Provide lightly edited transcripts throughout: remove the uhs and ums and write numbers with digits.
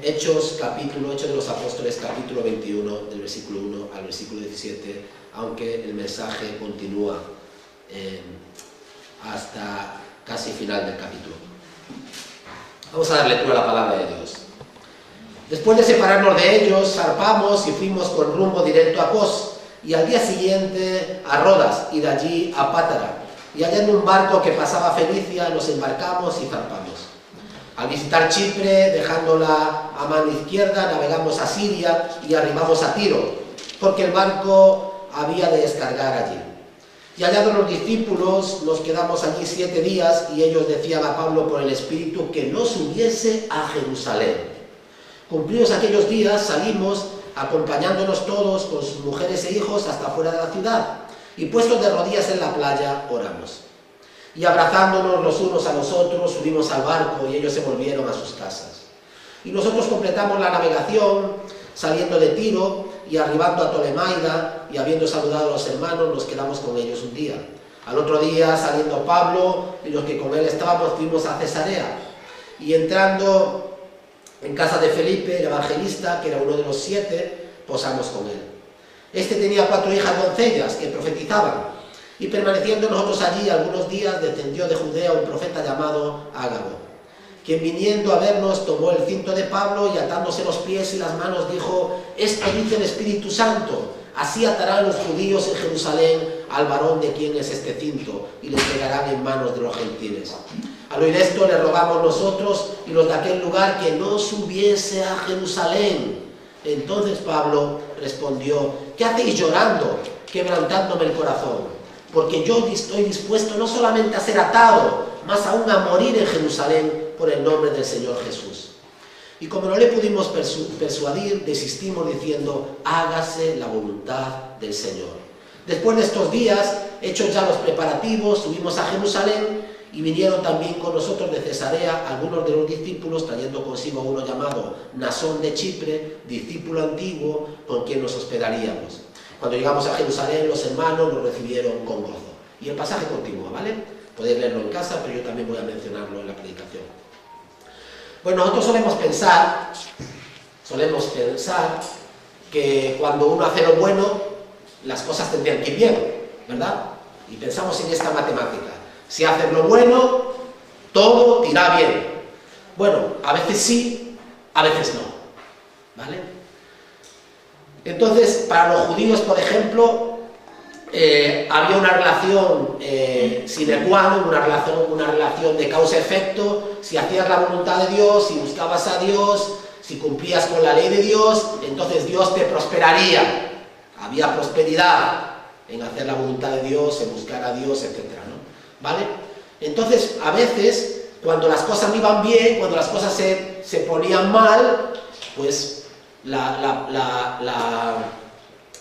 Hechos de los Apóstoles, capítulo 21, del versículo 1 al versículo 17, aunque el mensaje continúa hasta casi final del capítulo. Vamos a dar lectura a la palabra de Dios. Después de separarnos de ellos, zarpamos y fuimos con rumbo directo a Cos, y al día siguiente a Rodas, y de allí a Pátara. Y allá en un barco que pasaba a Fenicia nos embarcamos y zarpamos. Al visitar Chipre, dejándola a mano izquierda, navegamos a Siria y arribamos a Tiro, porque el barco había de descargar allí. Y hallados los discípulos, nos quedamos allí 7 días, y ellos decían a Pablo por el Espíritu que no subiese a Jerusalén. Cumplidos aquellos días, salimos, acompañándonos todos con sus mujeres e hijos hasta fuera de la ciudad, y puestos de rodillas en la playa, oramos. Y abrazándonos los unos a los otros, subimos al barco y ellos se volvieron a sus casas. Y nosotros completamos la navegación, saliendo de Tiro y arribando a Tolemaida, y habiendo saludado a los hermanos, nos quedamos con ellos un día. Al otro día, saliendo Pablo y los que con él estábamos, fuimos a Cesarea, y entrando en casa de Felipe, el evangelista, que era uno de los 7, posamos con él. Este tenía 4 hijas doncellas que profetizaban, y permaneciendo nosotros allí algunos días, descendió de Judea un profeta llamado Ágabo, quien viniendo a vernos tomó el cinto de Pablo y atándose los pies y las manos dijo: esto dice el Espíritu Santo, así atarán los judíos en Jerusalén al varón de quien es este cinto, y le entregarán en manos de los gentiles. Al oír esto le rogamos nosotros y los de aquel lugar que no subiese a Jerusalén. Entonces Pablo respondió: ¿qué hacéis llorando, quebrantándome el corazón? Porque yo estoy dispuesto no solamente a ser atado, más aún a morir en Jerusalén por el nombre del Señor Jesús. Y como no le pudimos persuadir, desistimos diciendo: hágase la voluntad del Señor. Después de estos días, hechos ya los preparativos, subimos a Jerusalén, y vinieron también con nosotros de Cesarea algunos de los discípulos, trayendo consigo a uno llamado Nasón de Chipre, discípulo antiguo, con quien nos hospedaríamos. Cuando llegamos a Jerusalén, los hermanos nos recibieron con gozo. Y el pasaje continúa, ¿vale? Podéis leerlo en casa, pero yo también voy a mencionarlo en la predicación. Bueno, nosotros solemos pensar que cuando uno hace lo bueno, las cosas tendrían que ir bien, ¿verdad? Y pensamos en esta matemática. Si haces lo bueno, todo te irá bien. Bueno, a veces sí, a veces no, ¿vale? Entonces, para los judíos, por ejemplo, había una relación sine qua non, una relación de causa-efecto. Si hacías la voluntad de Dios, si buscabas a Dios, si cumplías con la ley de Dios, entonces Dios te prosperaría. Había prosperidad en hacer la voluntad de Dios, en buscar a Dios, etcétera, ¿no? ¿Vale? Entonces, a veces, cuando las cosas no iban bien, cuando las cosas se ponían mal, pues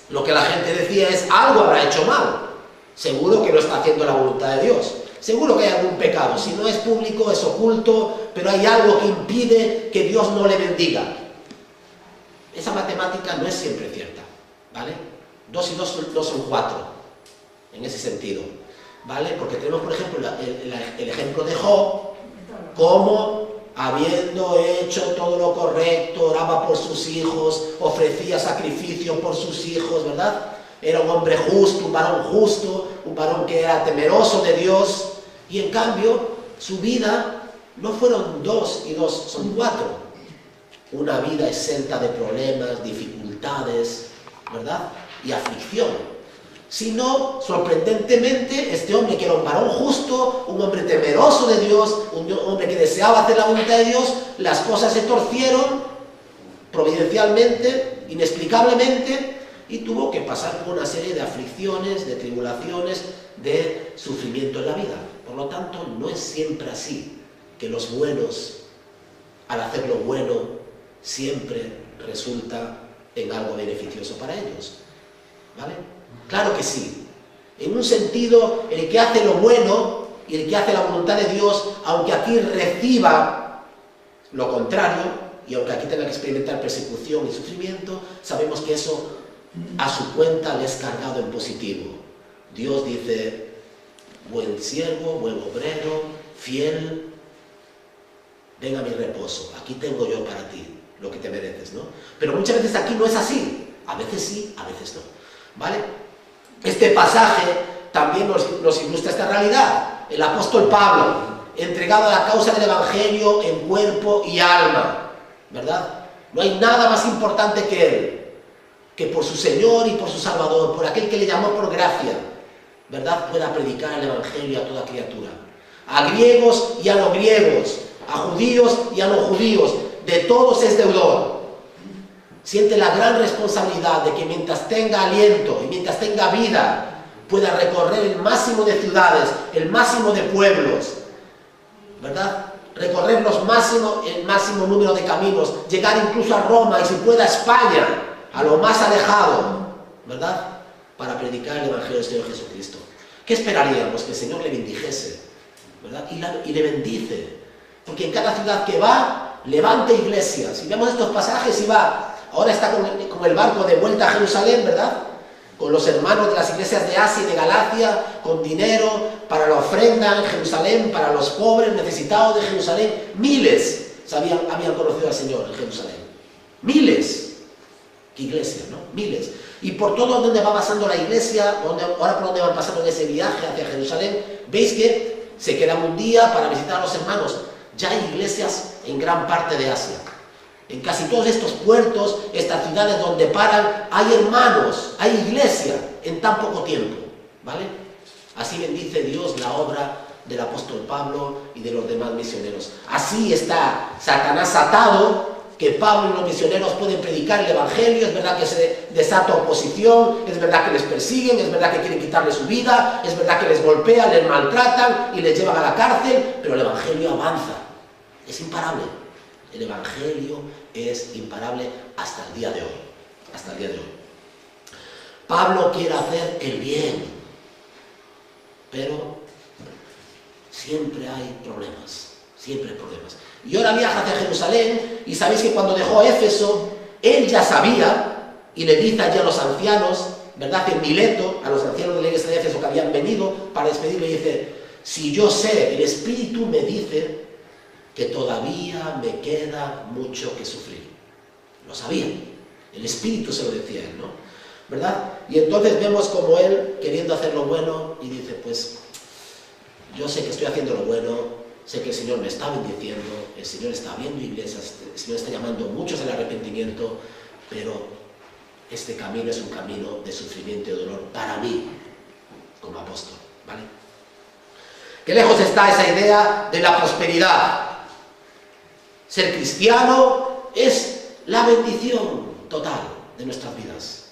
lo que la gente decía es: algo habrá hecho mal, seguro que no está haciendo la voluntad de Dios, seguro que hay algún pecado, si no es público, es oculto, pero hay algo que impide que Dios no le bendiga. Esa matemática no es siempre cierta, ¿vale? 2 y 2 no son 4, en ese sentido, ¿vale? Porque tenemos, por ejemplo, el ejemplo de Job, cómo, habiendo hecho todo lo correcto, oraba por sus hijos, ofrecía sacrificio por sus hijos, ¿verdad? Era un hombre justo, un varón que era temeroso de Dios, y en cambio, su vida no fueron 2 y 2, son 4. Una vida exenta de problemas, dificultades, ¿verdad? Y aflicción. Sino, sorprendentemente, este hombre que era un varón justo, un hombre temeroso de Dios, un hombre que deseaba hacer la voluntad de Dios, las cosas se torcieron providencialmente, inexplicablemente, y tuvo que pasar por una serie de aflicciones, de tribulaciones, de sufrimiento en la vida. Por lo tanto, no es siempre así, que los buenos, al hacer lo bueno, siempre resulta en algo beneficioso para ellos, ¿vale? Claro que sí, en un sentido, el que hace lo bueno y el que hace la voluntad de Dios, aunque aquí reciba lo contrario, y aunque aquí tenga que experimentar persecución y sufrimiento, sabemos que eso a su cuenta le es cargado en positivo. Dios dice: buen siervo, buen obrero, fiel, ven a mi reposo, aquí tengo yo para ti. lo que te mereces, ¿no? Pero muchas veces aquí no es así. A veces sí, a veces no, ¿vale? Este pasaje también nos ilustra esta realidad. El apóstol Pablo, entregado a la causa del Evangelio en cuerpo y alma, ¿verdad? No hay nada más importante que él, que por su Señor y por su Salvador, por aquel que le llamó por gracia, ¿verdad?, pueda predicar el Evangelio a toda criatura. A griegos y a no griegos, a judíos y a no judíos, de todos es deudor. Siente la gran responsabilidad de que mientras tenga aliento y mientras tenga vida, pueda recorrer el máximo de ciudades, el máximo de pueblos, ¿verdad? Recorrer el máximo número de caminos, llegar incluso a Roma y si pueda a España, a lo más alejado, ¿verdad?, para predicar el Evangelio del Señor Jesucristo. ¿Qué esperaríamos? Que el Señor le bendijese, ¿verdad? Y le bendice, porque en cada ciudad que va, levanta iglesias. Si vemos estos pasajes y va, ahora está con el barco de vuelta a Jerusalén, ¿verdad?, con los hermanos de las iglesias de Asia y de Galacia, con dinero para la ofrenda en Jerusalén, para los pobres necesitados de Jerusalén. Miles habían conocido al Señor en Jerusalén. Miles. ¿Qué iglesia, no? Miles. Y por todo donde va pasando la iglesia, ahora por donde van pasando en ese viaje hacia Jerusalén, veis que se quedan un día para visitar a los hermanos. Ya hay iglesias en gran parte de Asia. En casi todos estos puertos, estas ciudades donde paran, hay hermanos, hay iglesia en tan poco tiempo, ¿vale? Así bendice Dios la obra del apóstol Pablo y de los demás misioneros. Así está Satanás atado, que Pablo y los misioneros pueden predicar el Evangelio. Es verdad que se desata oposición, es verdad que les persiguen, es verdad que quieren quitarle su vida, es verdad que les golpean, les maltratan y les llevan a la cárcel, pero el Evangelio avanza, es imparable. El Evangelio es imparable hasta el día de hoy. Hasta el día de hoy. Pablo quiere hacer el bien, pero siempre hay problemas. Siempre hay problemas. Y ahora viaja hacia Jerusalén, y sabéis que cuando dejó Éfeso, él ya sabía, y le dice allí a los ancianos, ¿verdad?, en Mileto, a los ancianos de la iglesia de Éfeso que habían venido para despedirle, dice: si yo sé, el Espíritu me dice que todavía me queda mucho que sufrir. Lo sabía, el Espíritu se lo decía a él, ¿no? ¿Verdad? Y entonces vemos como él, queriendo hacer lo bueno, y dice: pues yo sé que estoy haciendo lo bueno, sé que el Señor me está bendiciendo, el Señor está abriendo iglesias, el Señor está llamando a muchos al arrepentimiento, pero este camino es un camino de sufrimiento y dolor para mí, como apóstol, ¿vale? Qué lejos está esa idea de la prosperidad. Ser cristiano es la bendición total de nuestras vidas.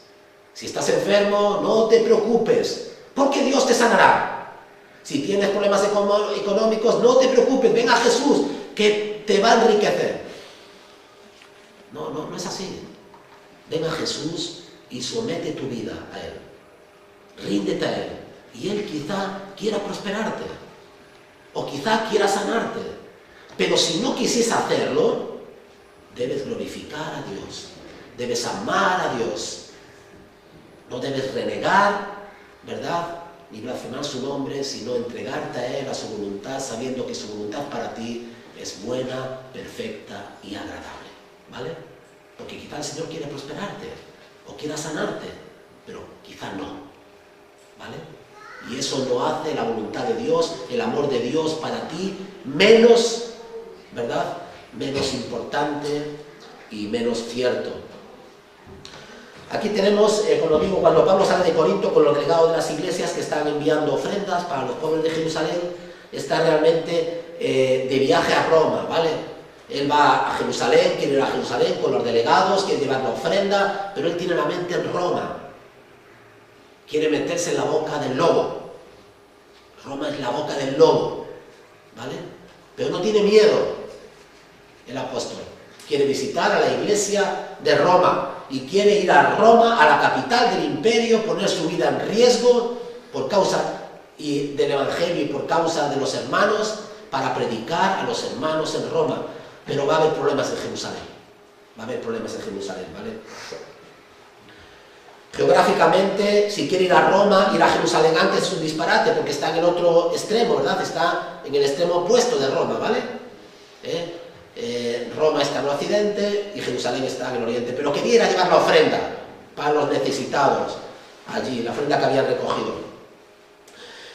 Si estás enfermo, no te preocupes, porque Dios te sanará. Si tienes problemas económicos, no te preocupes, ven a Jesús, que te va a enriquecer. No es así. Ven a Jesús y somete tu vida a Él. Ríndete a Él. Y Él quizá quiera prosperarte, o quizá quiera sanarte. Pero si no quisiese hacerlo, debes glorificar a Dios, debes amar a Dios, no debes renegar, ¿verdad?, ni blasfemar su nombre, sino entregarte a Él, a su voluntad, sabiendo que su voluntad para ti es buena, perfecta y agradable, ¿vale? Porque quizá el Señor quiere prosperarte, o quiera sanarte, pero quizá no, ¿vale? Y eso no hace la voluntad de Dios, el amor de Dios para ti menos, ¿verdad?, menos importante y menos cierto. Aquí tenemos, como digo, cuando Pablo sale de Corinto con los delegados de las iglesias que están enviando ofrendas para los pobres de Jerusalén, está realmente de viaje a Roma, ¿vale? Él va a Jerusalén, quiere ir a Jerusalén con los delegados, quiere llevar la ofrenda, pero él tiene la mente en Roma. Quiere meterse en la boca del lobo. Roma es la boca del lobo, ¿vale? Pero no tiene miedo el apóstol. Quiere visitar a la iglesia de Roma y quiere ir a Roma, a la capital del imperio, poner su vida en riesgo por causa del Evangelio y por causa de los hermanos, para predicar a los hermanos en Roma. Pero va a haber problemas en Jerusalén. Va a haber problemas en Jerusalén, ¿vale? Geográficamente, si quiere ir a Roma, ir a Jerusalén antes es un disparate, porque está en el otro extremo, ¿verdad? Está en el extremo opuesto de Roma, ¿vale? Roma está en el occidente y Jerusalén está en el oriente, pero quería ir a llevar la ofrenda para los necesitados allí, la ofrenda que habían recogido.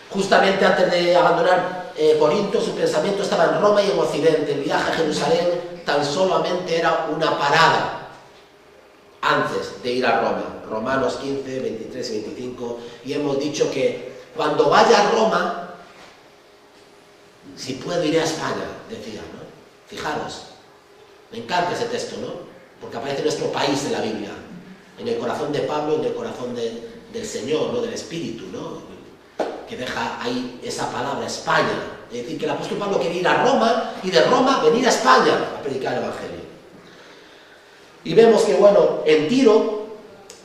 Justamente antes de abandonar Corinto, su pensamiento estaba en Roma y en occidente. El viaje a Jerusalén tan solamente era una parada antes de ir a Roma. Romanos 15, 23 y 25, y hemos dicho que cuando vaya a Roma, si puedo iré a España, decía, ¿no? Fijaros, me encanta ese texto, ¿no? Porque aparece nuestro país en la Biblia, en el corazón de Pablo, en el corazón del Señor, ¿no? Del Espíritu, ¿no? Que deja ahí esa palabra, España. Es decir, que el apóstol Pablo quería ir a Roma y de Roma venir a España a predicar el Evangelio. Y vemos que, bueno, en Tiro,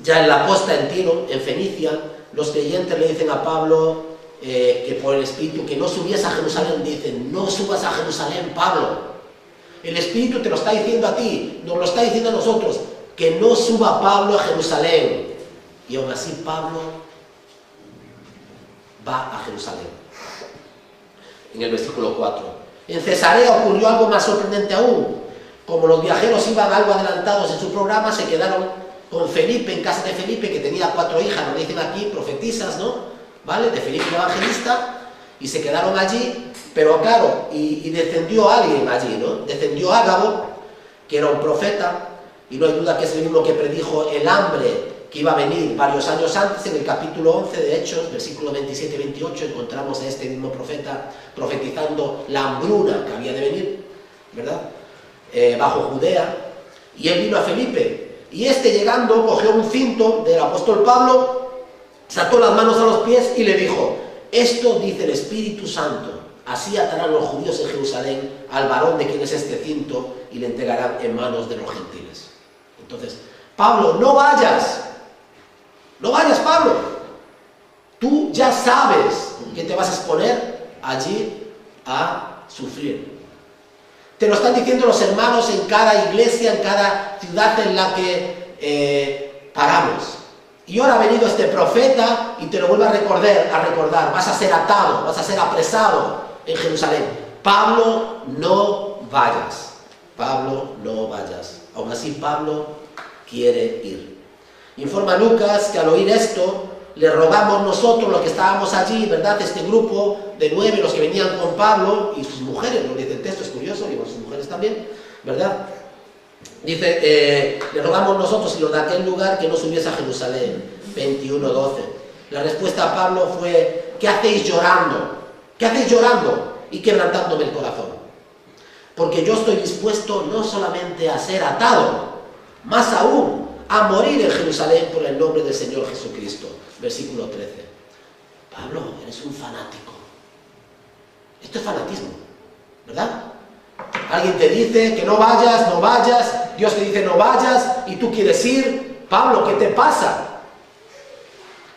ya en la costa en Tiro, en Fenicia, los creyentes le dicen a Pablo que por el Espíritu que no subiese a Jerusalén. Dicen, no subas a Jerusalén, Pablo. El Espíritu te lo está diciendo a ti, nos lo está diciendo a nosotros, que no suba Pablo a Jerusalén. Y aún así Pablo va a Jerusalén. En el versículo 4. En Cesarea ocurrió algo más sorprendente aún. Como los viajeros iban algo adelantados en su programa, se quedaron con Felipe, en casa de Felipe, que tenía 4 hijas, nos dicen aquí, profetisas, ¿no? ¿Vale? De Felipe el evangelista, y se quedaron allí, pero claro, y descendió alguien allí, ¿no? Descendió Ágabo, que era un profeta, y no hay duda que es el mismo que predijo el hambre que iba a venir varios años antes. En el capítulo 11 de Hechos, versículos 27 y 28, encontramos a este mismo profeta profetizando la hambruna que había de venir, ¿verdad? Bajo Judea, y él vino a Felipe, y este llegando cogió un cinto del apóstol Pablo, se ató las manos a los pies y le dijo, esto dice el Espíritu Santo, así atarán los judíos en Jerusalén al varón de quien es este cinto y le entregarán en manos de los gentiles. Entonces, Pablo, no vayas Pablo, tú ya sabes que te vas a exponer allí a sufrir. Te lo están diciendo los hermanos en cada iglesia, en cada ciudad en la que paramos. Y ahora ha venido este profeta y te lo vuelve a recordar. Vas a ser atado, vas a ser apresado en Jerusalén. Pablo, no vayas. Pablo, no vayas. Aún así, Pablo quiere ir. Informa Lucas que al oír esto, le rogamos nosotros, los que estábamos allí, ¿verdad? Este grupo de 9, los que venían con Pablo y sus mujeres, lo dice el texto, es curioso, y con sus mujeres también, ¿verdad? Dice, le rogamos nosotros y los de aquel lugar que no subiese a Jerusalén, 21:12. La respuesta a Pablo fue, ¿qué hacéis llorando? ¿Qué hacéis llorando y quebrantándome el corazón? Porque yo estoy dispuesto no solamente a ser atado, más aún, a morir en Jerusalén por el nombre del Señor Jesucristo. Versículo 13. Pablo, eres un fanático. Esto es fanatismo, ¿verdad? Alguien te dice que no vayas, Dios te dice no vayas y tú quieres ir. Pablo, ¿qué te pasa?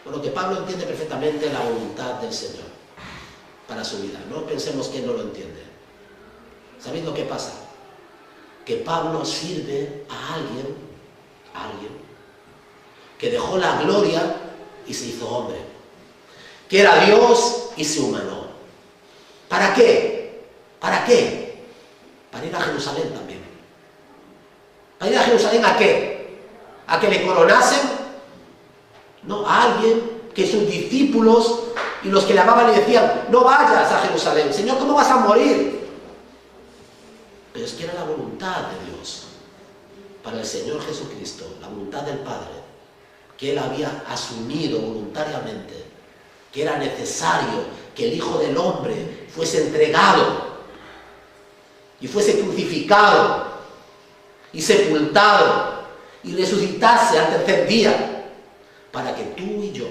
Bueno, que Pablo entiende perfectamente la voluntad del Señor para su vida. No pensemos que él no lo entiende. ¿Sabéis lo que pasa? Que Pablo sirve a alguien que dejó la gloria y se hizo hombre, que era Dios y se humanó. ¿Para qué? ¿Para qué? Para ir a Jerusalén también. ¿Para ir a Jerusalén a qué? ¿A que le coronasen? No, a alguien que sus discípulos y los que le amaban le decían, no vayas a Jerusalén, Señor, ¿cómo vas a morir? Pero es que era la voluntad de Dios para el Señor Jesucristo, la voluntad del Padre, que Él había asumido voluntariamente, que era necesario que el Hijo del Hombre fuese entregado y fuese crucificado y sepultado y resucitase al tercer día, para que tú y yo,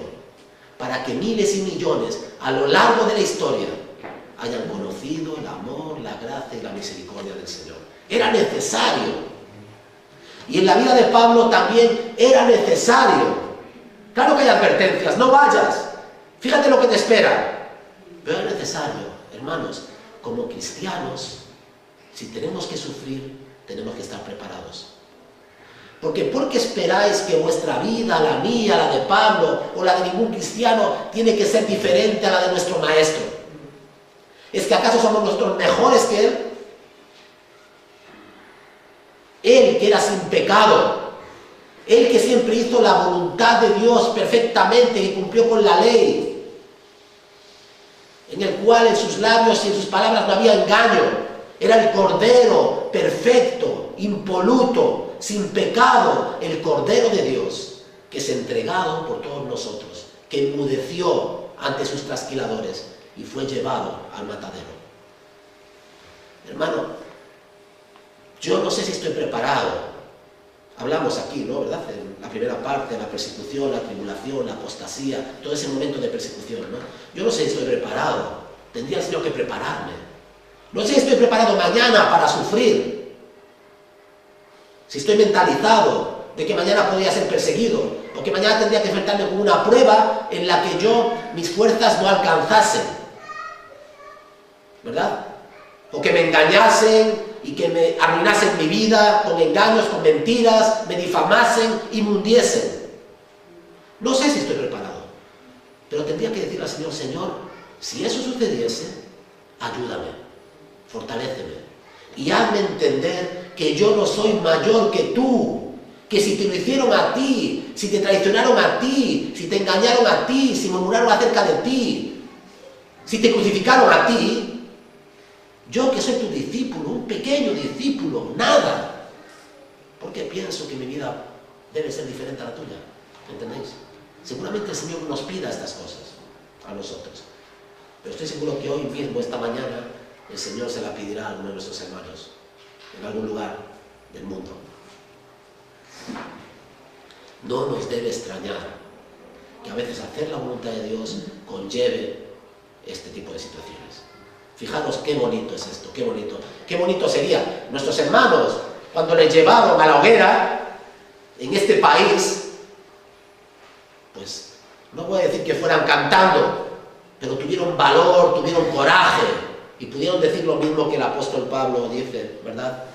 para que miles y millones a lo largo de la historia hayan conocido el amor, la gracia y la misericordia del Señor. Era necesario. Y en la vida de Pablo también era necesario. Claro que hay advertencias, no vayas, fíjate lo que te espera. Pero es necesario, hermanos, como cristianos, si tenemos que sufrir, tenemos que estar preparados. Porque ¿por qué esperáis que vuestra vida, la mía, la de Pablo o la de ningún cristiano, tiene que ser diferente a la de nuestro maestro? ¿Es que acaso somos nosotros mejores que él? era sin pecado, Él que siempre hizo la voluntad de Dios perfectamente y cumplió con la ley, en el cual en sus labios y en sus palabras no había engaño, era el Cordero perfecto, impoluto, sin pecado, el Cordero de Dios, que es entregado por todos nosotros, que enmudeció ante sus trasquiladores y fue llevado al matadero. Hermano, yo no sé si estoy preparado. Hablamos aquí, ¿no? ¿Verdad? En la primera parte, la persecución, la tribulación, la apostasía, todo ese momento de persecución, ¿no? Yo no sé si estoy preparado. Tendría el Señor que prepararme. No sé si estoy preparado mañana para sufrir. Si estoy mentalizado de que mañana podría ser perseguido, o que mañana tendría que enfrentarme con una prueba en la que mis fuerzas no alcanzasen. ¿Verdad? O que me engañasen y que me arruinasen mi vida con engaños, con mentiras, me difamasen y me hundiesen. No sé si estoy preparado, pero tendría que decirle al Señor: Señor, si eso sucediese, ayúdame, fortaléceme y hazme entender que yo no soy mayor que tú, que si te lo hicieron a ti, si te traicionaron a ti, si te engañaron a ti, si murmuraron acerca de ti, si te crucificaron a ti, yo que soy tu discípulo, un pequeño discípulo, nada. Porque pienso que mi vida debe ser diferente a la tuya. ¿Entendéis? Seguramente el Señor nos pida estas cosas a nosotros. Pero estoy seguro que hoy mismo, esta mañana, el Señor se la pedirá a alguno de nuestros hermanos en algún lugar del mundo. No nos debe extrañar que a veces hacer la voluntad de Dios conlleve este tipo de situaciones. Fijaros qué bonito es esto, qué bonito. Qué bonito sería nuestros hermanos cuando les llevaron a la hoguera en este país, pues no voy a decir que fueran cantando, pero tuvieron valor, tuvieron coraje y pudieron decir lo mismo que el apóstol Pablo dice, ¿verdad?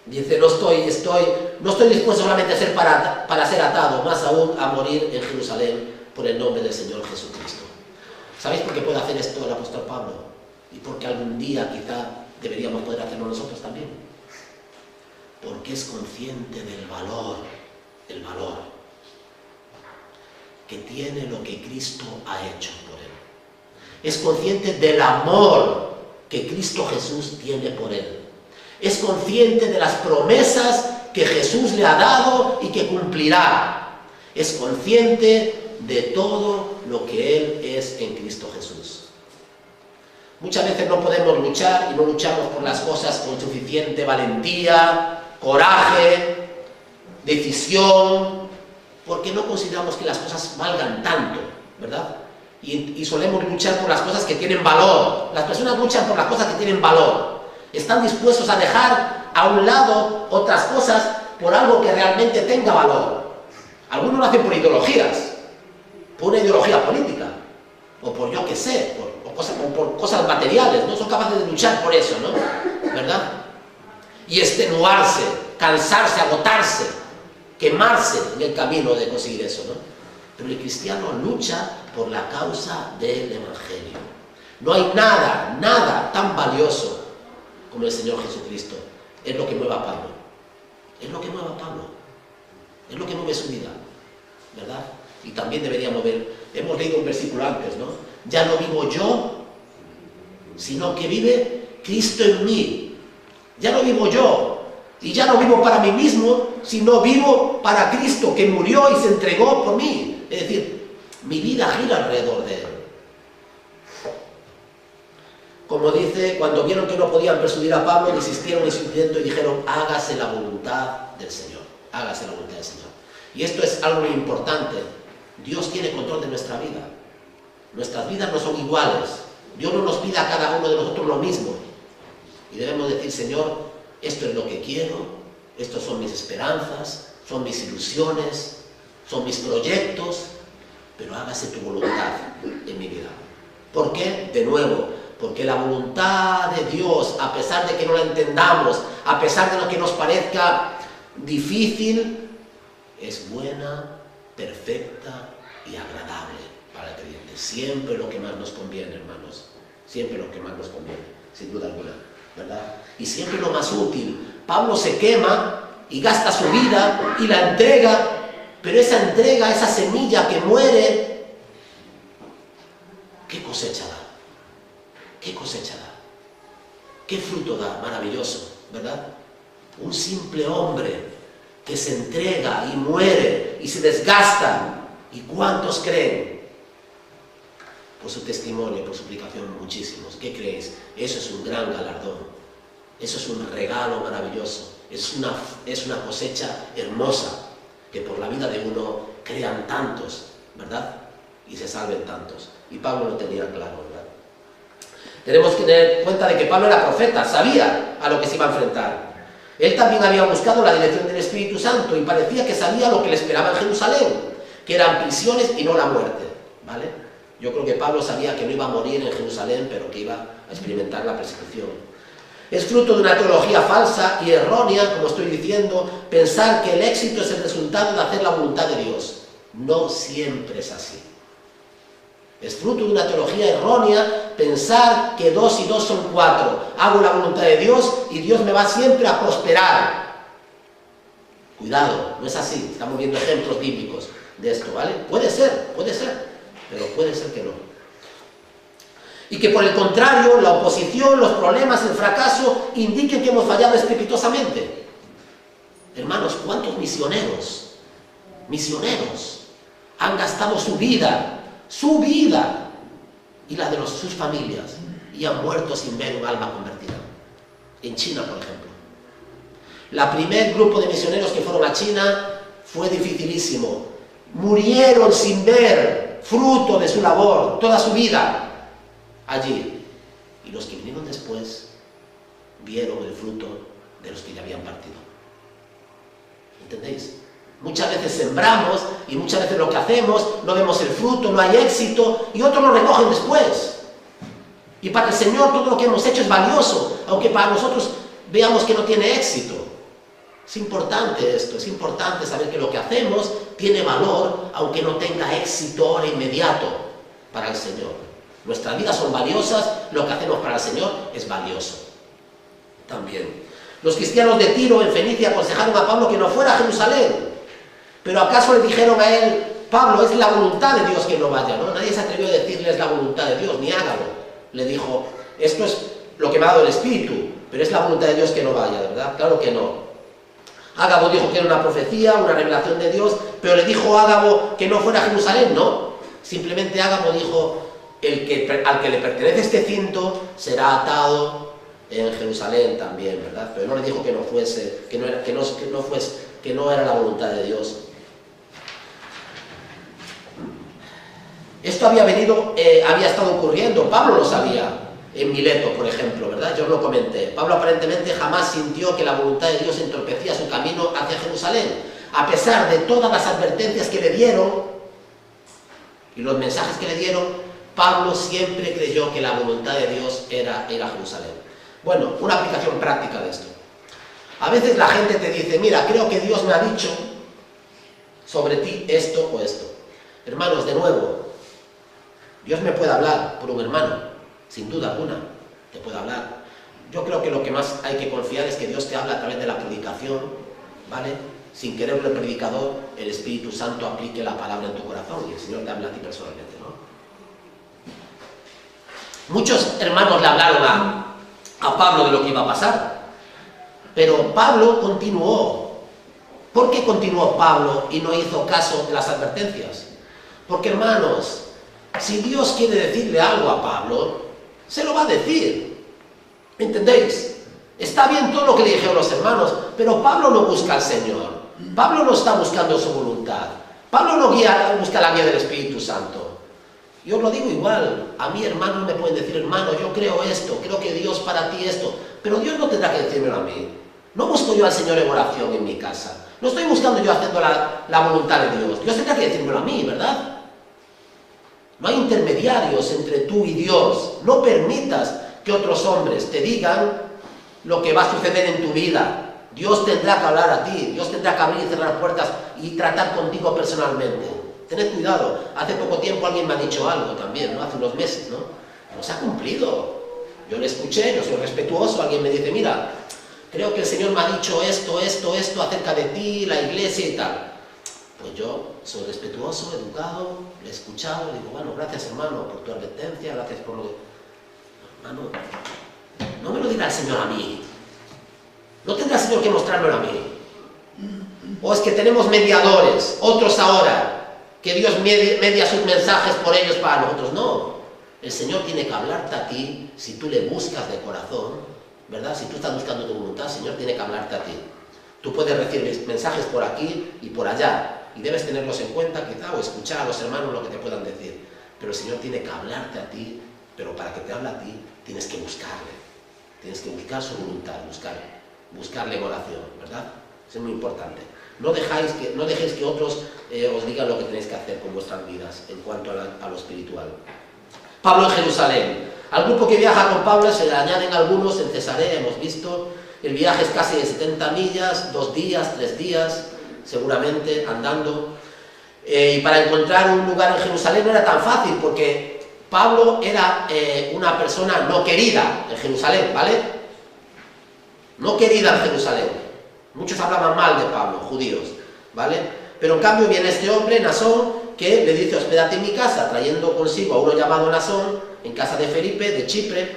Dice: no estoy dispuesto solamente a ser para ser atado, más aún a morir en Jerusalén por el nombre del Señor Jesucristo. ¿Sabéis por qué puede hacer esto el apóstol Pablo? Y porque algún día quizá deberíamos poder hacerlo nosotros también. Porque es consciente del valor que tiene lo que Cristo ha hecho por él. Es consciente del amor que Cristo Jesús tiene por él. Es consciente de las promesas que Jesús le ha dado y que cumplirá. Es consciente de todo lo que él es en Cristo Jesús. Muchas veces no podemos luchar y no luchamos por las cosas con suficiente valentía, coraje, decisión, porque no consideramos que las cosas valgan tanto, ¿verdad? Y solemos luchar por las cosas que tienen valor. Las personas luchan por las cosas que tienen valor. Están dispuestos a dejar a un lado otras cosas por algo que realmente tenga valor. Algunos lo hacen por ideologías, por una ideología política, o por yo qué sé, por cosas materiales, ¿no? Son capaces de luchar por eso, ¿no? ¿Verdad? Y extenuarse, cansarse, agotarse, quemarse en el camino de conseguir eso, ¿no? Pero el cristiano lucha por la causa del Evangelio. No hay nada tan valioso como el Señor Jesucristo. Es lo que mueve a Pablo. Es lo que mueve a Pablo. Es lo que mueve su vida, ¿verdad? Y también debería mover. Hemos leído un versículo antes, ¿no? Ya no vivo yo, sino que vive Cristo en mí. Ya no vivo yo, y ya no vivo para mí mismo, sino vivo para Cristo, que murió y se entregó por mí. Es decir, mi vida gira alrededor de él. Como dice, cuando vieron que no podían persuadir a Pablo, desistieron en su intento y dijeron: hágase la voluntad del Señor. Hágase la voluntad del Señor. Y esto es algo muy importante. Dios tiene control de nuestra vida. Nuestras vidas no son iguales. Dios no nos pide a cada uno de nosotros lo mismo. Y debemos decir: Señor, esto es lo que quiero, estos son mis esperanzas, son mis ilusiones, son mis proyectos, pero hágase tu voluntad en mi vida. ¿Por qué? De nuevo, porque la voluntad de Dios, a pesar de que no la entendamos, a pesar de lo que nos parezca difícil, es buena, perfecta y agradable para el creyente. Siempre lo que más nos conviene, hermanos. Siempre lo que más nos conviene, sin duda alguna, ¿verdad? Y siempre lo más útil. Pablo se quema y gasta su vida y la entrega, pero esa entrega, esa semilla que muere, ¿qué cosecha da? ¿Qué cosecha da? ¿Qué fruto da? Maravilloso, ¿verdad? Un simple hombre que se entrega y muere y se desgasta. ¿Y cuántos creen? Por su testimonio, por su aplicación, muchísimos. ¿Qué creéis? Eso es un gran galardón. Eso es un regalo maravilloso. Es una cosecha hermosa, que por la vida de uno crean tantos, ¿verdad? Y se salven tantos. Y Pablo lo tenía claro, ¿verdad? Tenemos que tener cuenta de que Pablo era profeta, sabía a lo que se iba a enfrentar. Él también había buscado la dirección del Espíritu Santo y parecía que sabía lo que le esperaba en Jerusalén, que eran prisiones y no la muerte, ¿vale? Yo creo que Pablo sabía que no iba a morir en Jerusalén, pero que iba a experimentar la persecución. Es fruto de una teología falsa y errónea, como estoy diciendo, pensar que el éxito es el resultado de hacer la voluntad de Dios. No siempre es así. Es fruto de una teología errónea pensar que 2 y 2 son 4. Hago la voluntad de Dios y Dios me va siempre a prosperar. Cuidado, no es así. Estamos viendo ejemplos bíblicos de esto, ¿vale? Puede ser, pero puede ser que no. Y que por el contrario, la oposición, los problemas, el fracaso, indiquen que hemos fallado estrepitosamente. Hermanos, ¿cuántos misioneros han gastado su vida y la de sus familias, y han muerto sin ver un alma convertida? En China, por ejemplo. El primer grupo de misioneros que fueron a China fue dificilísimo. Murieron sin ver fruto de su labor, toda su vida allí. Y los que vinieron después vieron el fruto de los que ya habían partido. ¿Entendéis? Muchas veces sembramos y muchas veces lo que hacemos, no vemos el fruto, no hay éxito y otros lo recogen después. Y para el Señor todo lo que hemos hecho es valioso, aunque para nosotros veamos que no tiene éxito. Es importante esto, es importante saber que lo que hacemos tiene valor, aunque no tenga éxito ahora inmediato para el Señor. Nuestras vidas son valiosas, lo que hacemos para el Señor es valioso también. Los cristianos de Tiro en Fenicia aconsejaron a Pablo que no fuera a Jerusalén. Pero ¿acaso le dijeron a él, Pablo, es la voluntad de Dios que no vaya? ¿No? Nadie se atrevió a decirle es la voluntad de Dios, ni hágalo. Le dijo, esto es lo que me ha dado el Espíritu, pero es la voluntad de Dios que no vaya, ¿verdad? Claro que no. Ágabo dijo que era una profecía, una revelación de Dios, pero le dijo a Ágabo que no fuera a Jerusalén, ¿no? Simplemente Ágabo dijo, al que le pertenece este cinto será atado en Jerusalén también, ¿verdad? Pero no le dijo que no fuese, que no era la voluntad de Dios. Esto había estado ocurriendo, Pablo lo sabía, en Mileto, por ejemplo, ¿verdad? Yo os lo comenté. Pablo aparentemente jamás sintió que la voluntad de Dios entorpecía su camino hacia Jerusalén, a pesar de todas las advertencias que le dieron y los mensajes que le dieron. Pablo siempre creyó que la voluntad de Dios era ir a Jerusalén. Bueno, una aplicación práctica de esto. A veces la gente te dice, mira, creo que Dios me ha dicho sobre ti esto o esto. Hermanos, de nuevo, Dios me puede hablar por un hermano, sin duda alguna, te puede hablar. Yo creo que lo que más hay que confiar es que Dios te habla a través de la predicación, ¿vale? Sin quererlo el predicador, el Espíritu Santo aplique la palabra en tu corazón y el Señor te habla a ti personalmente, ¿no? Muchos hermanos le hablaron a Pablo de lo que iba a pasar, pero Pablo continuó. ¿Por qué continuó Pablo y no hizo caso de las advertencias? Porque, hermanos, si Dios quiere decirle algo a Pablo, se lo va a decir. ¿Entendéis? Está bien todo lo que le dijeron los hermanos, pero Pablo no busca al Señor. Pablo no está buscando su voluntad. Pablo no busca la guía del Espíritu Santo. Yo os lo digo igual. A mí, hermano, me pueden decir, hermano, yo creo esto, creo que Dios para ti esto. Pero Dios no tendrá que decírmelo a mí. No busco yo al Señor en oración en mi casa. No estoy buscando yo haciendo la voluntad de Dios. Dios tendrá que decírmelo a mí, ¿verdad? No hay intermediarios entre tú y Dios. No permitas que otros hombres te digan lo que va a suceder en tu vida. Dios tendrá que hablar a ti. Dios tendrá que abrir y cerrar puertas y tratar contigo personalmente. Tened cuidado. Hace poco tiempo alguien me ha dicho algo también, ¿no? Hace unos meses, ¿no? No se ha cumplido. Yo le escuché, yo soy respetuoso. Alguien me dice, mira, creo que el Señor me ha dicho esto acerca de ti, la iglesia y tal. Pues yo soy respetuoso, educado, le he escuchado, le digo, bueno, gracias hermano por tu advertencia, gracias por lo que... Hermano, no me lo dirá el Señor a mí. No tendrá el Señor que mostrármelo a mí. O es que tenemos mediadores, otros ahora, que Dios media sus mensajes por ellos para nosotros. No, el Señor tiene que hablarte a ti si tú le buscas de corazón, ¿verdad? Si tú estás buscando tu voluntad, el Señor tiene que hablarte a ti. Tú puedes recibir mensajes por aquí y por allá, y debes tenerlos en cuenta quizá, o escuchar a los hermanos lo que te puedan decir. Pero el Señor tiene que hablarte a ti, pero para que te hable a ti, tienes que buscarle. Tienes que buscar su voluntad, buscarle en oración, ¿verdad? Eso es muy importante. No dejéis que otros os digan lo que tenéis que hacer con vuestras vidas en cuanto a lo espiritual. Pablo en Jerusalén. Al grupo que viaja con Pablo se le añaden algunos en Cesarea, hemos visto. El viaje es casi de 70 millas, 2 días, 3 días, seguramente, andando. Y para encontrar un lugar en Jerusalén no era tan fácil, porque Pablo era una persona no querida en Jerusalén, ¿vale? No querida en Jerusalén. Muchos hablaban mal de Pablo, judíos, ¿vale? Pero en cambio viene este hombre, Nasón, que le dice, hospédate en mi casa, trayendo consigo a uno llamado Nasón, en casa de Felipe, de Chipre,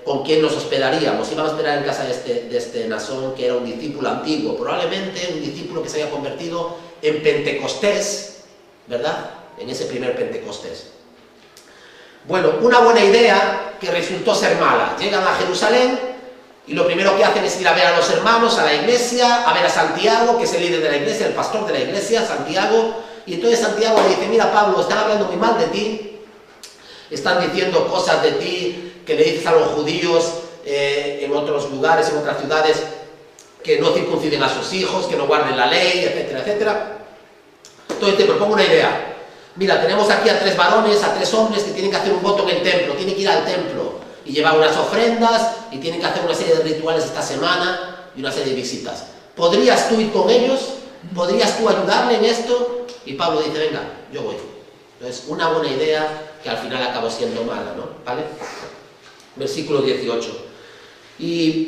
con quien nos hospedaríamos. Íbamos a hospedar en casa de este Nasón, que era un discípulo antiguo, probablemente un discípulo que se había convertido en Pentecostés, ¿verdad? En ese primer Pentecostés. Bueno, una buena idea que resultó ser mala. Llegan a Jerusalén, y lo primero que hacen es ir a ver a los hermanos, a la iglesia, a ver a Santiago, que es el líder de la iglesia, el pastor de la iglesia, Santiago. Y entonces Santiago le dice, mira Pablo, están hablando muy mal de ti, están diciendo cosas de ti que le dices a los judíos en otros lugares, en otras ciudades, que no circunciden a sus hijos, que no guarden la ley, etcétera, etcétera. Entonces te propongo una idea. Mira, tenemos aquí a 3 varones, a 3 hombres que tienen que hacer un voto en el templo, tienen que ir al templo y llevar unas ofrendas, y tienen que hacer una serie de rituales esta semana y una serie de visitas. ¿Podrías tú ir con ellos? ¿Podrías tú ayudarle en esto? Y Pablo dice, venga, yo voy. Entonces, una buena idea que al final acabó siendo mala, ¿no? ¿Vale? Versículo 18. Y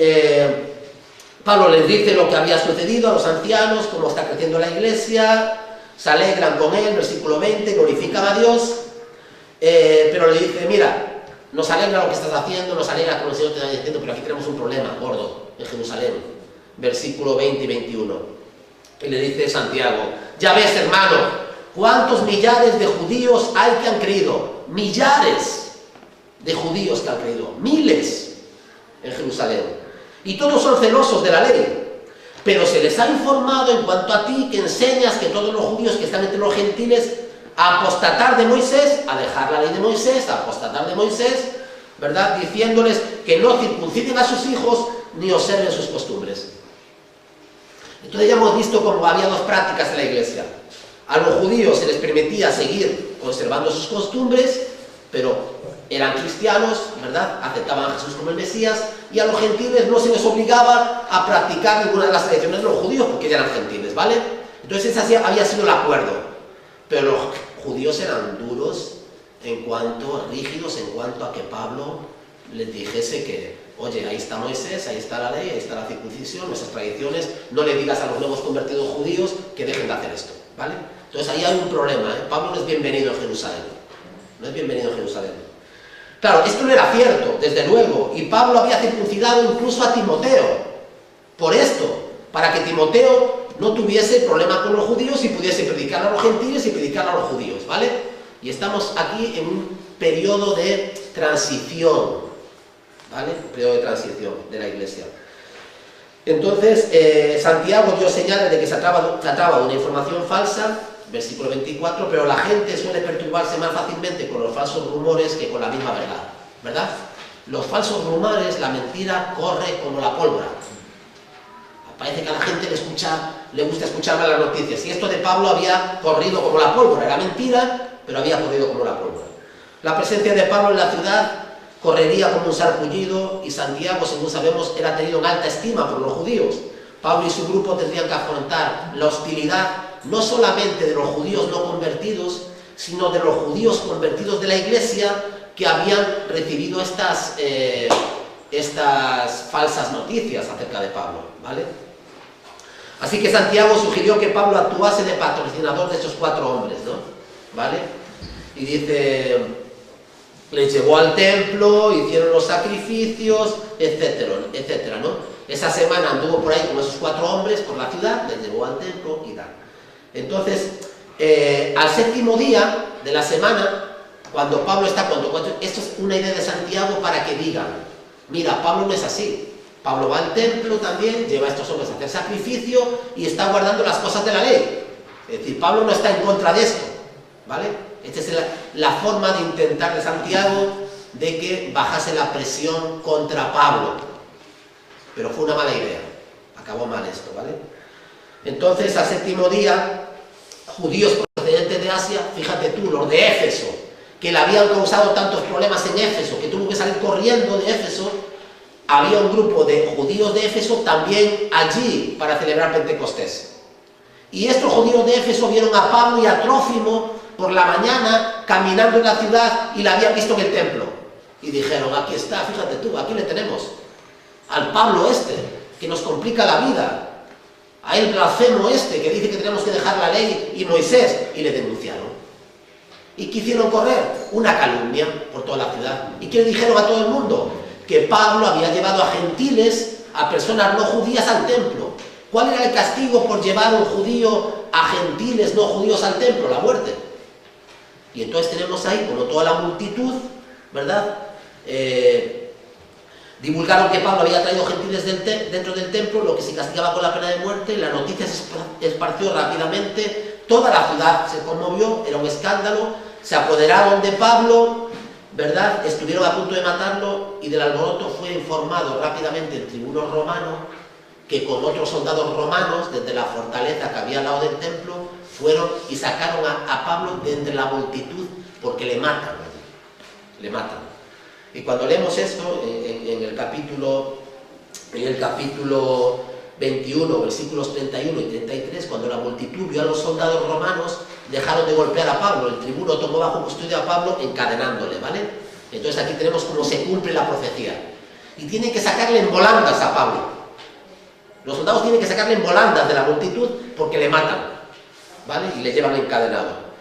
Pablo les dice lo que había sucedido a los ancianos, cómo está creciendo la iglesia, se alegran con él, versículo 20, glorifican a Dios, pero le dice, mira, nos alegra lo que estás haciendo, nos alegra como el Señor te está diciendo, pero aquí tenemos un problema gordo en Jerusalén. Versículo 20 y 21. Y le dice Santiago, ya ves hermano, cuántos millares de judíos hay que han creído, millares de judíos que han creído, miles en Jerusalén. Y todos son celosos de la ley, pero se les ha informado en cuanto a ti que enseñas que todos los judíos que están entre los gentiles a apostatar de Moisés, a dejar la ley de Moisés, a apostatar de Moisés, ¿verdad? Diciéndoles que no circunciden a sus hijos ni observen sus costumbres. Entonces ya hemos visto cómo había 2 prácticas en la iglesia. A los judíos se les permitía seguir conservando sus costumbres, pero eran cristianos, ¿verdad? Aceptaban a Jesús como el Mesías, y a los gentiles no se les obligaba a practicar ninguna de las tradiciones de los judíos, porque ya eran gentiles, ¿vale? Entonces ese había sido el acuerdo. Pero los judíos eran duros, rígidos en cuanto a que Pablo les dijese que, oye, ahí está Moisés, ahí está la ley, ahí está la circuncisión, nuestras tradiciones, no le digas a los nuevos convertidos judíos que dejen de hacer esto, ¿vale? Entonces ahí hay un problema, ¿eh? Pablo no es bienvenido en Jerusalén, no es bienvenido en Jerusalén. Claro, esto no era cierto, desde luego, y Pablo había circuncidado incluso a Timoteo, por esto, para que Timoteo no tuviese problema con los judíos y pudiese predicar a los gentiles y predicar a los judíos, ¿vale? Y estamos aquí en un periodo de transición, ¿vale? Un periodo de transición de la iglesia. Entonces, Santiago dio señales de que se trataba de una información falsa, versículo 24, pero la gente suele perturbarse más fácilmente con los falsos rumores que con la misma verdad, ¿verdad? Los falsos rumores, la mentira corre como la pólvora. Parece que a la gente le gusta escuchar malas noticias. Y esto de Pablo había corrido como la pólvora. Era mentira, pero había corrido como la pólvora. La presencia de Pablo en la ciudad correría como un sarpullido, y Santiago, según sabemos, era tenido en alta estima por los judíos. Pablo y su grupo tendrían que afrontar la hostilidad no solamente de los judíos no convertidos, sino de los judíos convertidos de la iglesia, que habían recibido estas estas falsas noticias acerca de Pablo, ¿vale? Así que Santiago sugirió que Pablo actuase de patrocinador de estos 4 hombres, ¿no? ¿Vale? Y dice, les llevó al templo, hicieron los sacrificios, etcétera, etcétera, ¿no? Esa semana anduvo por ahí con esos 4 hombres por la ciudad, les llevó al templo y tal. Entonces, al 7º día de la semana, cuando Pablo está esto es una idea de Santiago para que digan, mira, Pablo no es así. Pablo va al templo también, lleva a estos hombres a hacer sacrificio y está guardando las cosas de la ley. Es decir, Pablo no está en contra de esto, ¿vale? Esta es la forma de intentar de Santiago de que bajase la presión contra Pablo. Pero fue una mala idea, acabó mal esto, ¿vale? Entonces, al 7º día, judíos procedentes de Asia, fíjate tú, los de Éfeso, que le habían causado tantos problemas en Éfeso, que tuvo que salir corriendo de Éfeso, había un grupo de judíos de Éfeso también allí para celebrar Pentecostés. Y estos judíos de Éfeso vieron a Pablo y a Trófimo por la mañana caminando en la ciudad y la habían visto en el templo. Y dijeron, aquí está, fíjate tú, aquí le tenemos. Al Pablo este, que nos complica la vida. A el blasfemo este, que dice que tenemos que dejar la ley y Moisés. Y le denunciaron. ¿Y qué hicieron correr? Una calumnia por toda la ciudad. ¿Y qué le dijeron a todo el mundo? Que Pablo había llevado a gentiles, a personas no judías al templo. ¿Cuál era el castigo por llevar a un judío a gentiles no judíos al templo? La muerte. Y entonces tenemos ahí, como toda la multitud, ¿verdad? Divulgaron que Pablo había traído gentiles dentro del templo, lo que se castigaba con la pena de muerte. La noticia se esparció rápidamente, toda la ciudad se conmovió, era un escándalo, se apoderaron de Pablo, ¿verdad? Estuvieron a punto de matarlo y del alboroto fue informado rápidamente el tribuno romano que con otros soldados romanos desde la fortaleza que había al lado del templo fueron y sacaron a Pablo de entre la multitud porque le matan. Y cuando leemos esto en el capítulo 21, versículos 31 y 33, cuando la multitud vio a los soldados romanos, dejaron de golpear a Pablo. El tribuno tomó bajo custodia a Pablo encadenándole, ¿vale? Entonces aquí tenemos cómo se cumple la profecía. Y tienen que sacarle en volandas a Pablo. Los soldados tienen que sacarle en volandas de la multitud porque le matan, ¿vale? Y le llevan encadenado.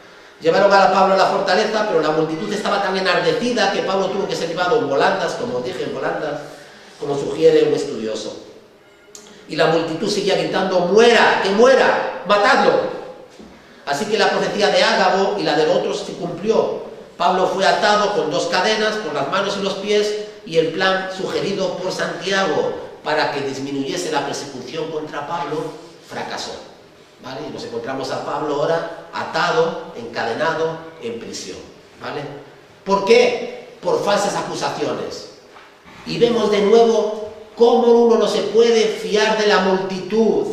Llevaron a Pablo a la fortaleza, pero la multitud estaba tan enardecida que Pablo tuvo que ser llevado en volandas, como os dije, en volandas, como sugiere un estudioso. Y la multitud seguía gritando, ¡muera, que muera, matadlo! Así que la profecía de Ágabo y la de otros se cumplió. Pablo fue atado con 2 cadenas por las manos y los pies, y el plan sugerido por Santiago para que disminuyese la persecución contra Pablo fracasó, ¿vale? Y nos encontramos a Pablo ahora atado, encadenado, en prisión, ¿vale? ¿Por qué? Por falsas acusaciones. Y vemos de nuevo cómo uno no se puede fiar de la multitud,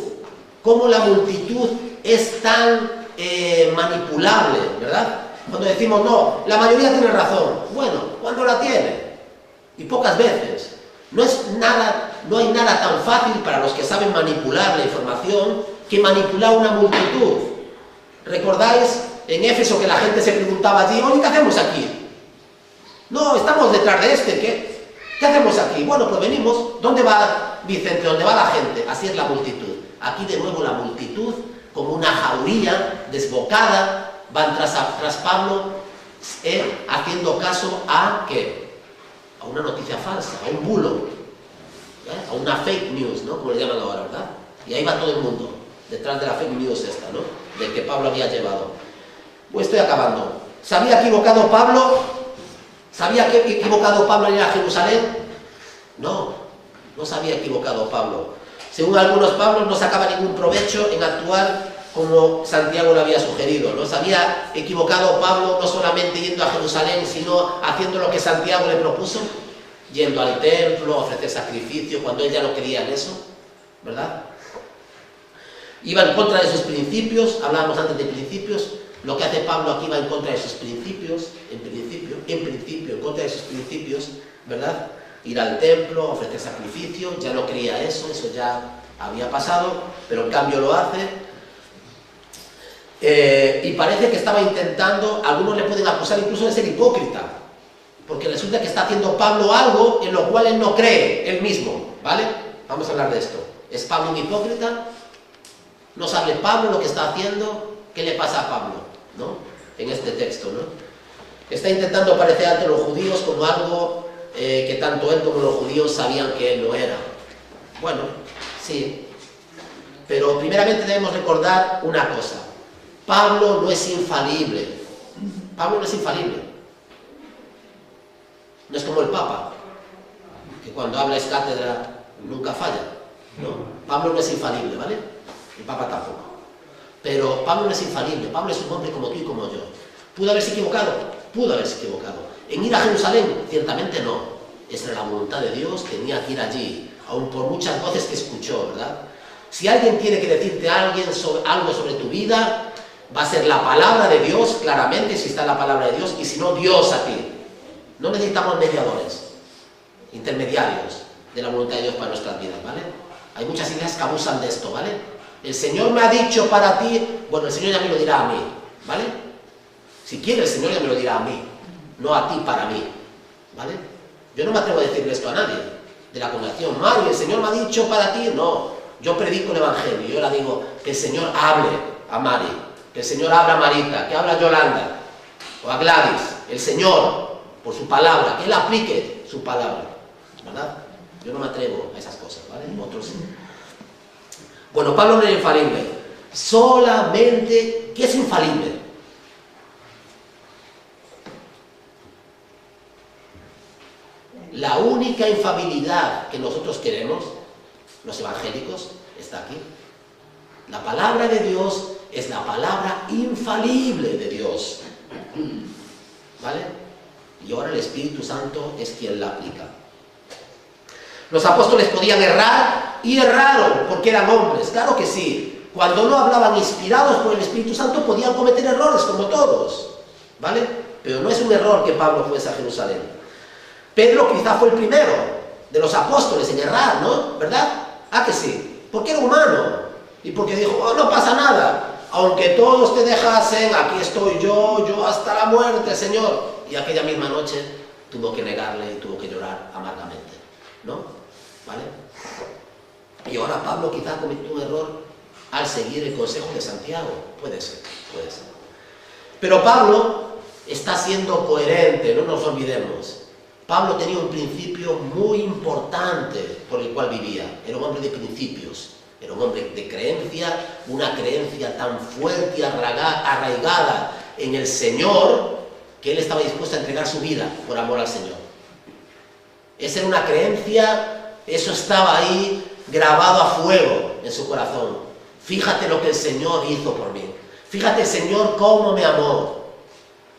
cómo la multitud es tan manipulable, ¿verdad? Cuando decimos, no, la mayoría tiene razón. Bueno, ¿cuándo la tiene? Y pocas veces. No hay nada tan fácil para los que saben manipular la información que manipular una multitud. ¿Recordáis en Éfeso que la gente se preguntaba allí, oye, ¿qué hacemos aquí? No, estamos detrás de este, ¿qué hacemos aquí? Bueno, pues venimos. ¿Dónde va Vicente? ¿Dónde va la gente? Así es la multitud. Aquí de nuevo la multitud, como una jauría desbocada, van tras Pablo, haciendo caso a ¿qué? A una noticia falsa, a un bulo, a una fake news, ¿no? Como le llaman ahora, ¿verdad? Y ahí va todo el mundo, detrás de la fake news esta, ¿no? Del que Pablo había llevado. Pues estoy acabando. ¿Se había equivocado Pablo? ¿Sabía que equivocado Pablo en ir a Jerusalén? No, no se había equivocado Pablo. Según algunos, Pablo no sacaba ningún provecho en actuar como Santiago lo había sugerido. No se había equivocado Pablo no solamente yendo a Jerusalén, sino haciendo lo que Santiago le propuso, yendo al templo, a ofrecer sacrificio, cuando él ya no quería en eso, ¿verdad? Iba en contra de sus principios, hablábamos antes de principios. Lo que hace Pablo aquí va en contra de sus principios, en principio, en contra de sus principios, ¿verdad? Ir al templo, ofrecer sacrificio, ya no quería eso ya había pasado, pero en cambio lo hace. Y parece que estaba intentando, algunos le pueden acusar incluso de ser hipócrita, porque resulta que está haciendo Pablo algo en lo cual él no cree, él mismo, ¿vale? Vamos a hablar de esto. ¿Es Pablo un hipócrita? ¿No sabe Pablo lo que está haciendo? ¿Qué le pasa a Pablo, ¿no? En este texto, ¿no? Está intentando parecer ante los judíos como algo que tanto él como los judíos sabían que él no era. Bueno, sí. Pero primeramente debemos recordar una cosa. Pablo no es infalible. Pablo no es infalible. No es como el Papa, que cuando habla es cátedra nunca falla. No, Pablo no es infalible, ¿vale? El Papa tampoco. Pero Pablo no es infalible. Pablo es un hombre como tú y como yo. ¿Pudo haberse equivocado? Pudo haberse equivocado. ¿En ir a Jerusalén? Ciertamente no. Esa era la voluntad de Dios, tenía que ir allí, aun por muchas voces que escuchó, ¿verdad? Si alguien tiene que decirte algo sobre tu vida, va a ser la palabra de Dios, claramente, si está la palabra de Dios, y si no, Dios a ti. No necesitamos mediadores, intermediarios de la voluntad de Dios para nuestras vidas, ¿vale? Hay muchas ideas que abusan de esto, ¿vale? El Señor me ha dicho para ti, bueno, el Señor ya me lo dirá a mí, ¿vale? Si quiere, el Señor ya me lo dirá a mí, no a ti para mí, ¿vale? Yo no me atrevo a decirle esto a nadie de la congregación. Mario, el Señor me ha dicho para ti, no. Yo predico el Evangelio, yo le digo que el Señor hable a Mari, que el Señor hable a Marita, que hable a Yolanda o a Gladys, el Señor, por su palabra, que Él aplique su palabra, ¿verdad? Yo no me atrevo a esas cosas, ¿vale? Otros sí. Bueno, Pablo no era infalible. Solamente, ¿qué es infalible? La única infalibilidad que nosotros queremos, los evangélicos, está aquí. La palabra de Dios es la palabra infalible de Dios, ¿vale? Y ahora el Espíritu Santo es quien la aplica. Los apóstoles podían errar y erraron porque eran hombres, claro que sí. Cuando no hablaban inspirados por el Espíritu Santo podían cometer errores como todos, ¿vale? Pero no es un error que Pablo fuese a Jerusalén. Pedro quizá fue el primero de los apóstoles en errar, ¿no? ¿Verdad? ¿Ah que sí? Porque era humano y porque dijo, oh, no pasa nada, aunque todos te dejasen, aquí estoy yo hasta la muerte, Señor. Y aquella misma noche tuvo que negarle y tuvo que llorar amargamente, ¿no? ¿Vale? Y ahora Pablo quizá cometió un error al seguir el consejo de Santiago. Puede ser, puede ser. Pero Pablo está siendo coherente, no nos olvidemos. Pablo tenía un principio muy importante por el cual vivía. Era un hombre de principios, era un hombre de creencia, una creencia tan fuerte y arraigada en el Señor que él estaba dispuesto a entregar su vida por amor al Señor. Esa era una creencia, eso estaba ahí grabado a fuego en su corazón. Fíjate lo que el Señor hizo por mí. Fíjate, Señor, cómo me amó.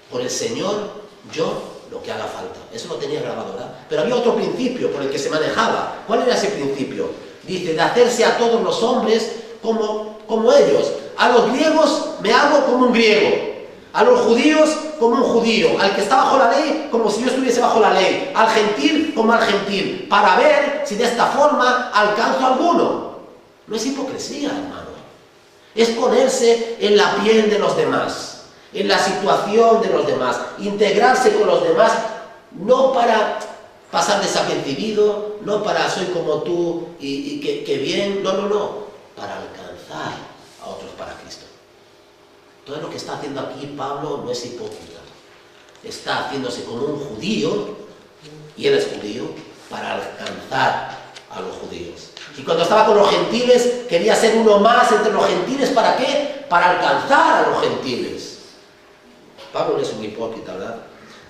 Por el Señor, yo lo que haga falta. Eso lo tenía grabado, ¿verdad? Pero había otro principio por el que se manejaba. ¿Cuál era ese principio? Dice, de hacerse a todos los hombres como ellos. A los griegos me hago como un griego. A los judíos como un judío. Al que está bajo la ley como si yo estuviese bajo la ley. Al gentil como al gentil. Para ver si de esta forma alcanzo a alguno. No es hipocresía, hermano. Es ponerse en la piel de los demás. En la situación de los demás, integrarse con los demás, no para pasar desapercibido, no para soy como tú y que bien, no, para alcanzar a otros para Cristo. Todo lo que está haciendo aquí Pablo no es hipócrita, está haciéndose como un judío, y él es judío, para alcanzar a los judíos. Y cuando estaba con los gentiles, quería ser uno más entre los gentiles, ¿para qué? Para alcanzar a los gentiles. Pablo no es un hipócrita, ¿verdad?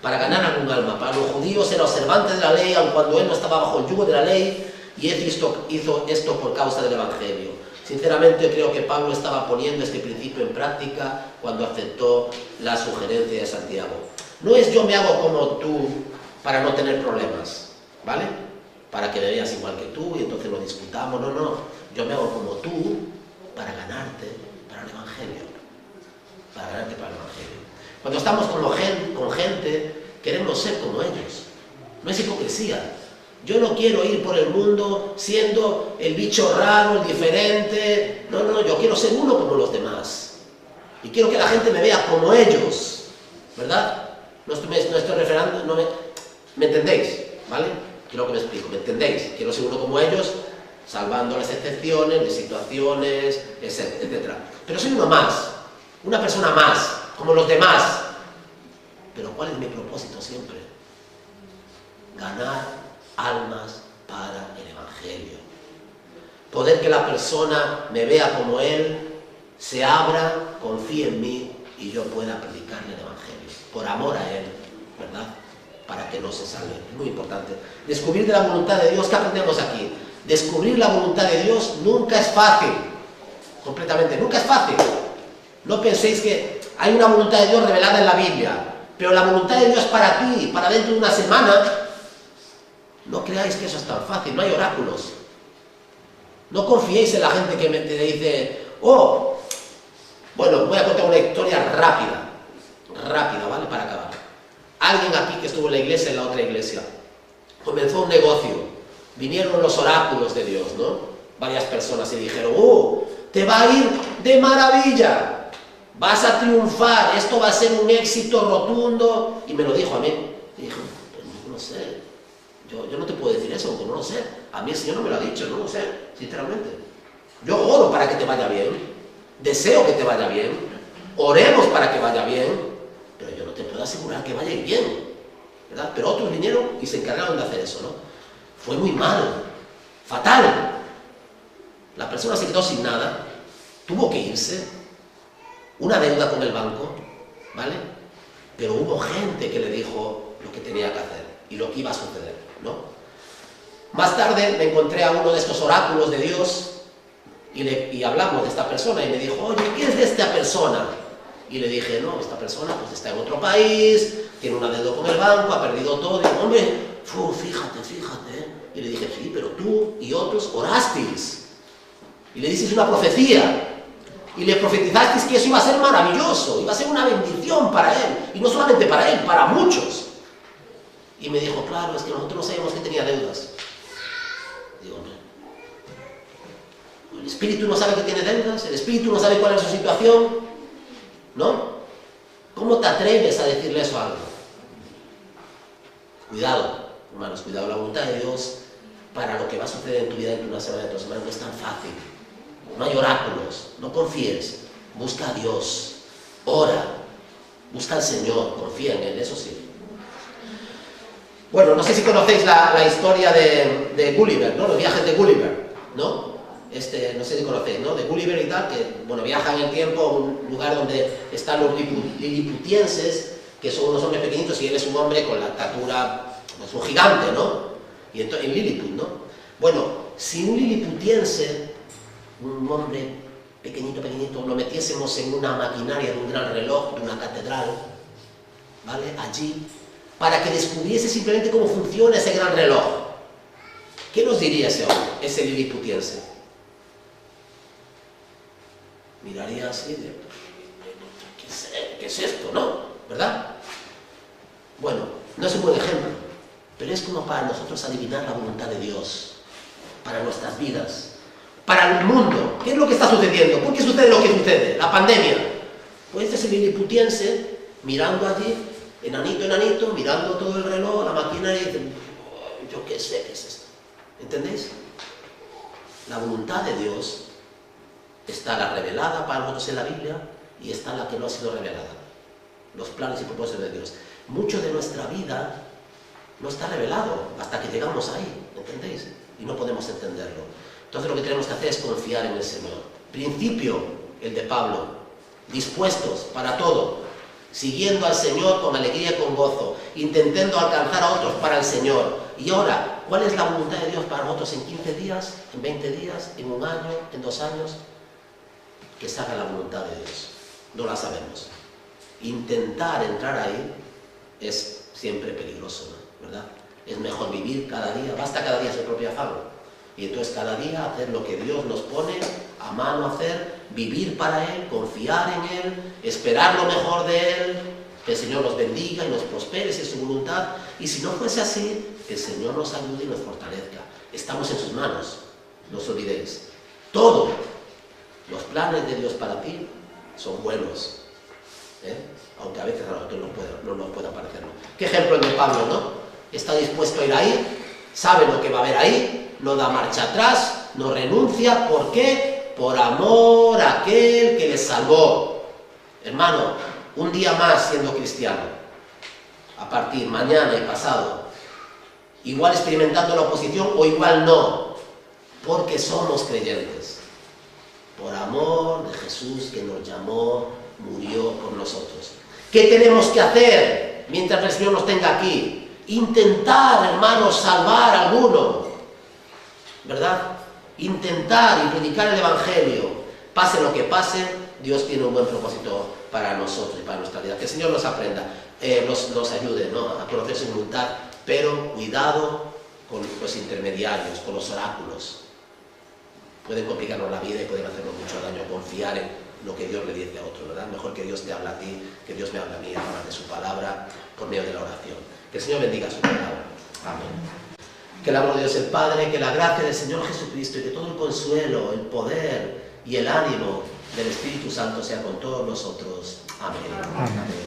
Para ganar algún alma. Para los judíos era observante de la ley, aun cuando él no estaba bajo el yugo de la ley, y él hizo esto por causa del Evangelio. Sinceramente creo que Pablo estaba poniendo este principio en práctica cuando aceptó la sugerencia de Santiago. No es yo me hago como tú para no tener problemas, ¿vale? Para que me veas igual que tú y entonces lo discutamos, no. Yo me hago como tú para ganarte para el Evangelio. Para ganarte para el Evangelio. Cuando estamos con gente, queremos ser como ellos. No es hipocresía. Yo no quiero ir por el mundo siendo el bicho raro, el diferente. No, yo quiero ser uno como los demás. Y quiero que la gente me vea como ellos. ¿Verdad? No estoy refiriendo, ¿Me entendéis? ¿Vale? Quiero que me explico, ¿me entendéis? Quiero ser uno como ellos, salvando las excepciones, de situaciones, etc. Pero soy uno más, una persona más, como los demás. Pero ¿cuál es mi propósito siempre? Ganar almas para el Evangelio. Poder que la persona me vea como Él, se abra, confíe en mí y yo pueda predicarle el Evangelio. Por amor a Él, ¿verdad? Para que no se salve. Es muy importante. Descubrir de la voluntad de Dios. ¿Qué aprendemos aquí? Descubrir la voluntad de Dios nunca es fácil. Completamente. Nunca es fácil. No penséis que hay una voluntad de Dios revelada en la Biblia. Pero la voluntad de Dios para ti, para dentro de una semana, no creáis que eso es tan fácil. No hay oráculos. No confiéis en la gente que te dice, oh, bueno, voy a contar una historia rápida, ¿vale? Para acabar. Alguien aquí que estuvo en la iglesia, en la otra iglesia, comenzó un negocio, vinieron los oráculos de Dios, ¿no? Varias personas y dijeron, te va a ir de maravilla, vas a triunfar, esto va a ser un éxito rotundo, y me lo dijo a mí, y dije, pues no sé, yo no te puedo decir eso, porque no lo sé, a mí el Señor no me lo ha dicho, no lo sé, sinceramente. Yo oro para que te vaya bien, deseo que te vaya bien, oremos para que vaya bien, pero yo no te puedo asegurar que vaya bien, ¿verdad? Pero otros vinieron y se encargaron de hacer eso, ¿no? Fue muy mal, fatal. La persona se quedó sin nada, tuvo que irse, una deuda con el banco, ¿vale? Pero hubo gente que le dijo lo que tenía que hacer y lo que iba a suceder, ¿no? Más tarde me encontré a uno de estos oráculos de Dios y hablamos de esta persona y me dijo, oye, ¿qué es de esta persona? Y le dije, no, esta persona pues está en otro país, tiene una deuda con el banco, ha perdido todo. Y digo, hombre, fíjate. Y le dije, sí, pero tú y otros orasteis. Y le dices una profecía. Y le profetizasteis que eso iba a ser maravilloso, iba a ser una bendición para él. Y no solamente para él, para muchos. Y me dijo, claro, es que nosotros no sabíamos que tenía deudas. Digo, hombre, el espíritu no sabe que tiene deudas, el espíritu no sabe cuál es su situación, ¿no? ¿Cómo te atreves a decirle eso a alguien? Cuidado, hermanos, cuidado. La voluntad de Dios para lo que va a suceder en tu vida, en una semana, en 2 semanas, no es tan fácil. No hay oráculos, no confíes, busca a Dios, ora, busca al Señor, confía en Él, eso sí. Bueno, no sé si conocéis la historia de Gulliver, ¿no? Los viajes de Gulliver, ¿no? No sé si conocéis, ¿no? De Gulliver y tal, que, bueno, viaja en el tiempo a un lugar donde están los liliputienses, que son unos hombres pequeñitos, y él es un hombre con la estatura, es un gigante, ¿no? Y entonces, en Lilliput, ¿no? Bueno, si un liliputiense, un hombre pequeñito, lo metiésemos en una maquinaria de un gran reloj, de una catedral, ¿vale? Allí, para que descubriese simplemente cómo funciona ese gran reloj, ¿qué nos diría ese hombre, ese liliputiense? Miraría así de, ¿qué es esto, no? ¿Verdad? Bueno, no es un buen ejemplo, pero es como para nosotros adivinar la voluntad de Dios, para nuestras vidas, para el mundo. ¿Qué es lo que está sucediendo? ¿Por qué sucede lo que sucede? La pandemia. Pues ese liliputiense, mirando allí, enanito, mirando todo el reloj, la maquinaria, y dice, yo qué sé qué es esto. ¿Entendéis? La voluntad de Dios está la revelada para nosotros en la Biblia y está la que no ha sido revelada. Los planes y propósitos de Dios. Mucho de nuestra vida no está revelado hasta que llegamos ahí, ¿entendéis? Y no podemos entenderlo. Entonces lo que tenemos que hacer es confiar en el Señor. Principio, el de Pablo, dispuestos para todo, siguiendo al Señor con alegría y con gozo, intentando alcanzar a otros para el Señor. Y ahora, ¿cuál es la voluntad de Dios para nosotros en 15 días, en 20 días, en 1 año, en 2 años? Que se haga la voluntad de Dios. No la sabemos. Intentar entrar ahí es siempre peligroso, ¿no? ¿Verdad? Es mejor vivir cada día, basta cada día su propio afán. Y entonces cada día hacer lo que Dios nos pone a mano hacer, vivir para Él, confiar en Él, esperar lo mejor de Él, que el Señor nos bendiga y nos prospere si es su voluntad. Y si no fuese así, que el Señor nos ayude y nos fortalezca. Estamos en sus manos, no os olvidéis. Todo, los planes de Dios para ti son buenos, aunque a veces a nosotros no nos pueda parecerlo. ¿Qué ejemplo el de Pablo, no? está dispuesto a ir ahí, sabe lo que va a haber ahí, no da marcha atrás, no renuncia. ¿Por qué? Por amor a aquel que le salvó. Hermano, un día más siendo cristiano, a partir mañana y pasado, igual experimentando la oposición o igual no, porque somos creyentes, por amor de Jesús que nos llamó, murió por nosotros. ¿Qué tenemos que hacer mientras el Señor nos tenga aquí? Intentar, hermanos, salvar a alguno, ¿verdad? Intentar y predicar el Evangelio. Pase lo que pase, Dios tiene un buen propósito para nosotros y para nuestra vida. Que el Señor nos aprenda, nos ayude, ¿no?, a conocer su voluntad, pero cuidado con los intermediarios, con los oráculos. Pueden complicarnos la vida y pueden hacernos mucho daño. Confiar en lo que Dios le dice a otro, ¿verdad? Mejor que Dios te habla a ti, que Dios me habla a mí a través de su palabra, por medio de la oración. Que el Señor bendiga su palabra. Amén. Que el amor de Dios el Padre, que la gracia del Señor Jesucristo y que todo el consuelo, el poder y el ánimo del Espíritu Santo sea con todos nosotros. Amén. Amén.